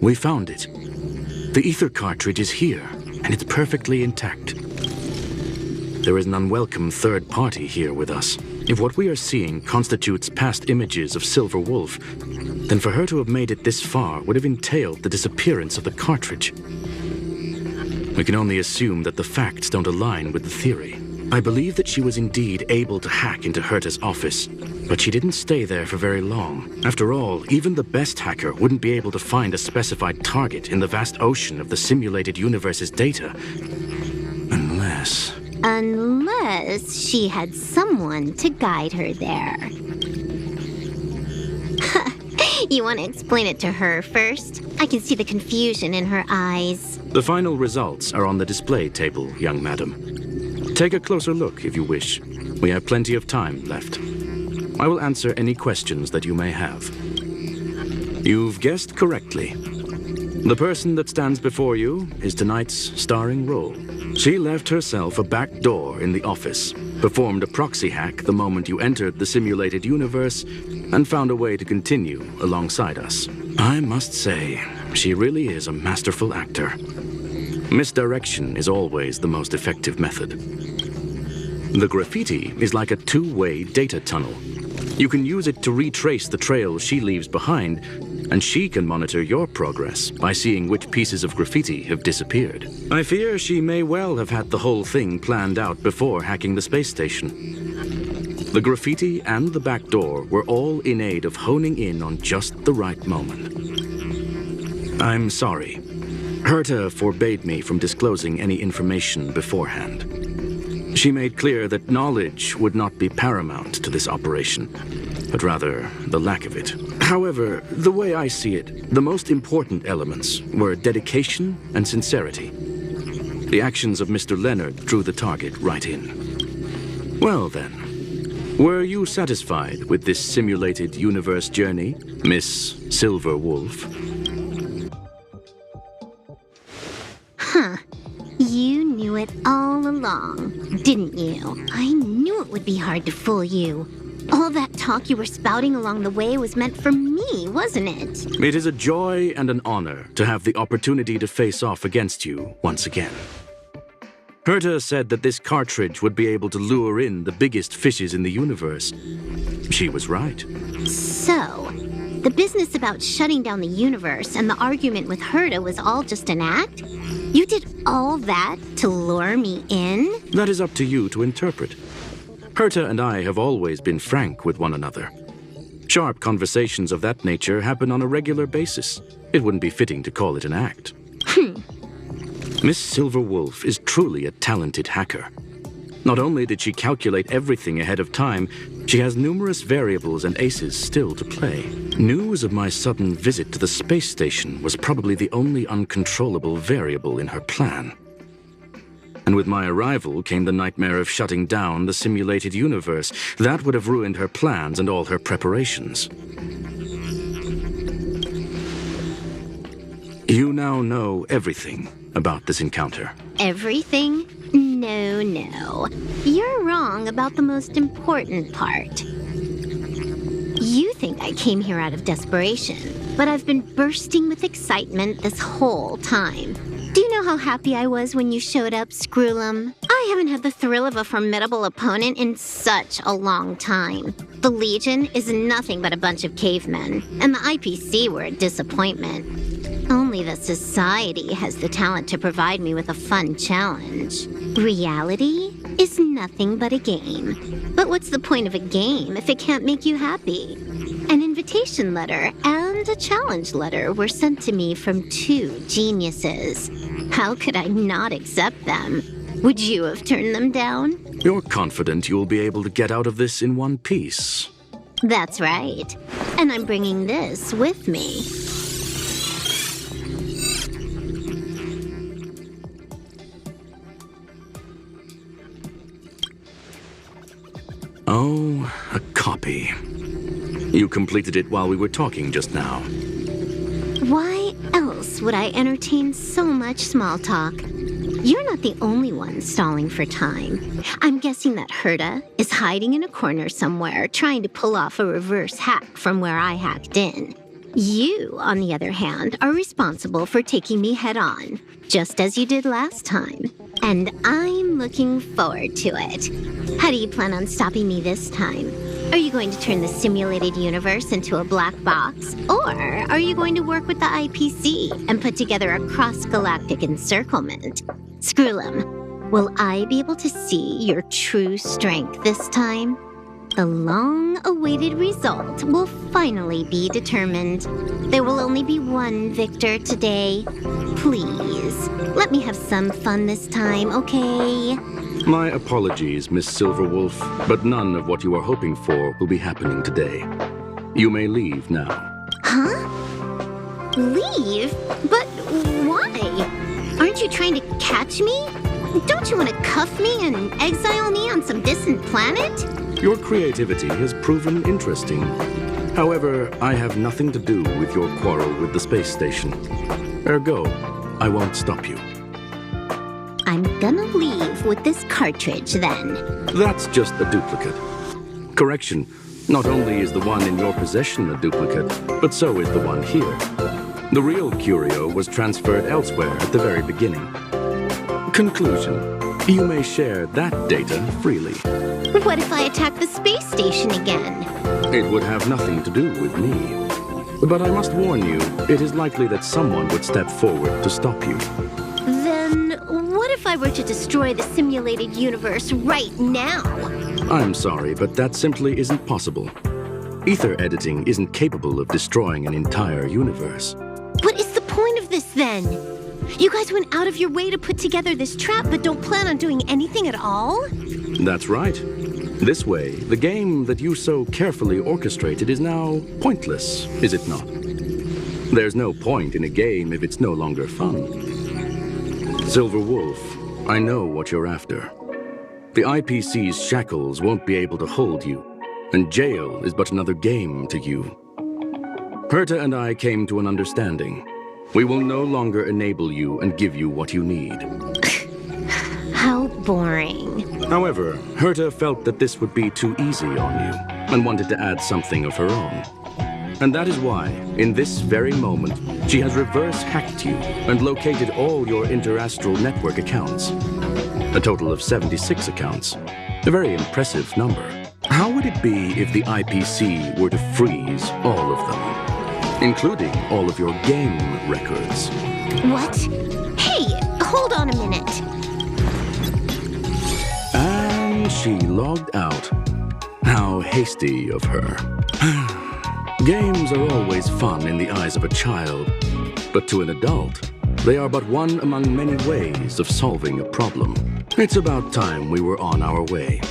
We found it. The ether cartridge is here, and it's perfectly intact. There is an unwelcome third party here with us. If what we are seeing constitutes past images of Silver Wolf, then for her to have made it this far would have entailed the disappearance of the cartridge. We can only assume that the facts don't align with the theory. I believe that she was indeed able to hack into Herta's office, but she didn't stay there for very long. After all, even the best hacker wouldn't be able to find a specified target in the vast ocean of the simulated universe's data. Unless she had someone to guide her there. You want to explain it to her first? I can see the confusion in her eyes. The final results are on the display table, young madam. Take a closer look if you wish. We have plenty of time left. I will answer any questions that you may have. You've guessed correctly. The person that stands before you is tonight's starring role. She left herself a back door in the office, performed a proxy hack the moment you entered the simulated universe, and found a way to continue alongside us. I must say, she really is a masterful actor. Misdirection is always the most effective method. The graffiti is like a two-way data tunnel. You can use it to retrace the trail she leaves behind, and she can monitor your progress by seeing which pieces of graffiti have disappeared. I fear she may well have had the whole thing planned out before hacking the space station. The graffiti and the back door were all in aid of honing in on just the right moment. I'm sorry. Herta forbade me from disclosing any information beforehand. She made clear that knowledge would not be paramount to this operation, but rather the lack of it. However, the way I see it, the most important elements were dedication and sincerity. The actions of Mr. Leonard drew the target right in. Well then, were you satisfied with this simulated universe journey, Miss Silver Wolf? Huh. You knew it all along, didn't you? I knew it would be hard to fool you. All that talk you were spouting along the way was meant for me, wasn't it? It is a joy and an honor to have the opportunity to face off against you once again. Herta said that this cartridge would be able to lure in the biggest fishes in the universe. She was right. So, the business about shutting down the universe and the argument with Herta was all just an act? You did all that to lure me in? That is up to you to interpret. Herta and I have always been frank with one another. Sharp conversations of that nature happen on a regular basis. It wouldn't be fitting to call it an act. Miss Silver Wolf is truly a talented hacker. Not only did she calculate everything ahead of time, she has numerous variables and aces still to play. News of my sudden visit to the space station was probably the only uncontrollable variable in her plan. And with my arrival came the nightmare of shutting down the simulated universe. That would have ruined her plans and all her preparations. You now know everything about this encounter. Everything? No. You're wrong about the most important part. You think I came here out of desperation, but I've been bursting with excitement this whole time. Do you know how happy I was when you showed up, Screwlum? I haven't had the thrill of a formidable opponent in such a long time. The Legion is nothing but a bunch of cavemen, and the IPC were a disappointment. Only the Society has the talent to provide me with a fun challenge. Reality is nothing but a game. But what's the point of a game if it can't make you happy? An invitation letter and a challenge letter were sent to me from two geniuses. How could I not accept them? Would you have turned them down? You're confident you'll be able to get out of this in one piece. That's right. And I'm bringing this with me. Oh, a copy. You completed it while we were talking just now. Why else would I entertain so much small talk? You're not the only one stalling for time. I'm guessing that Herta is hiding in a corner somewhere, trying to pull off a reverse hack from where I hacked in. You, on the other hand, are responsible for taking me head-on, just as you did last time. And I'm looking forward to it. How do you plan on stopping me this time? Are you going to turn the simulated universe into a black box? Or are you going to work with the IPC and put together a cross-galactic encirclement? Screw 'em. Will I be able to see your true strength this time? The long-awaited result will finally be determined. There will only be one victor today. Please, let me have some fun this time, okay? My apologies, Miss Silverwolf, but none of what you are hoping for will be happening today. You may leave now. Huh? Leave? But why? Aren't you trying to catch me? Don't you want to cuff me and exile me on some distant planet? Your creativity has proven interesting. However, I have nothing to do with your quarrel with the space station. Ergo, I won't stop you. I'm gonna leave with this cartridge, then. That's just a duplicate. Correction, not only is the one in your possession a duplicate, but so is the one here. The real curio was transferred elsewhere at the very beginning. Conclusion, you may share that data freely. What if I attack the space station again? It would have nothing to do with me. But I must warn you, it is likely that someone would step forward to stop you. Then what if I were to destroy the simulated universe right now? I'm sorry, but that simply isn't possible. Ether editing isn't capable of destroying an entire universe. What is the point of this, then? You guys went out of your way to put together this trap, but don't plan on doing anything at all? That's right. This way, the game that you so carefully orchestrated is now pointless, is it not? There's no point in a game if it's no longer fun. Silver Wolf, I know what you're after. The IPC's shackles won't be able to hold you, and jail is but another game to you. Herta and I came to an understanding. We will no longer enable you and give you what you need. How boring. However, Herta felt that this would be too easy on you and wanted to add something of her own. And that is why, in this very moment, she has reverse-hacked you and located all your interastral network accounts. A total of 76 accounts. A very impressive number. How would it be if the IPC were to freeze all of them, including all of your game records? What? Hey, hold on a minute. And she logged out. How hasty of her. Games are always fun in the eyes of a child, but to an adult, they are but one among many ways of solving a problem. It's about time we were on our way.